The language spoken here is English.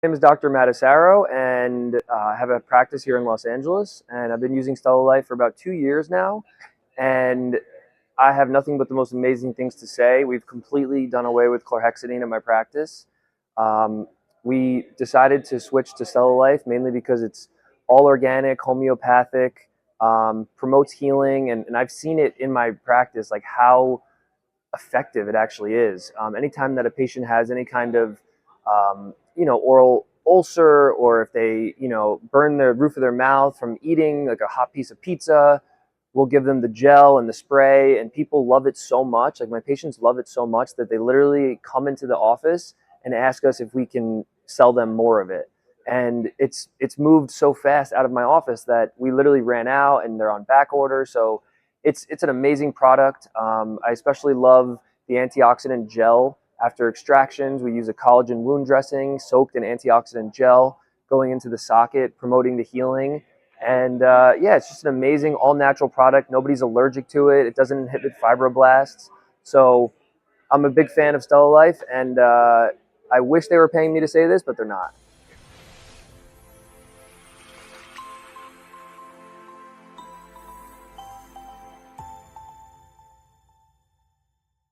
My name is Dr. Asaro, and I have a practice here in Los Angeles, and I've been using StellaLife for about 2 years now, and I have nothing but the most amazing things to say. We've completely done away with chlorhexidine in my practice. Um, we decided to switch to StellaLife mainly because it's all organic, homeopathic, promotes healing, and I've seen it in my practice, like how effective it actually is. Anytime that a patient has any kind of, oral ulcer, or if they, burn the roof of their mouth from eating like a hot piece of pizza, we'll give them the gel and the spray, and people love it so much. Like my patients love it so much that they literally come into the office and ask us if we can sell them more of it. And it's moved so fast out of my office that we literally ran out, and they're on back order. So it's an amazing product. I especially love the antioxidant gel after extractions. We use a collagen wound dressing soaked in antioxidant gel going into the socket, promoting the healing. And yeah, it's just an amazing all natural product. Nobody's allergic to it. It doesn't inhibit fibroblasts. So I'm a big fan of StellaLife, and I wish they were paying me to say this, but they're not.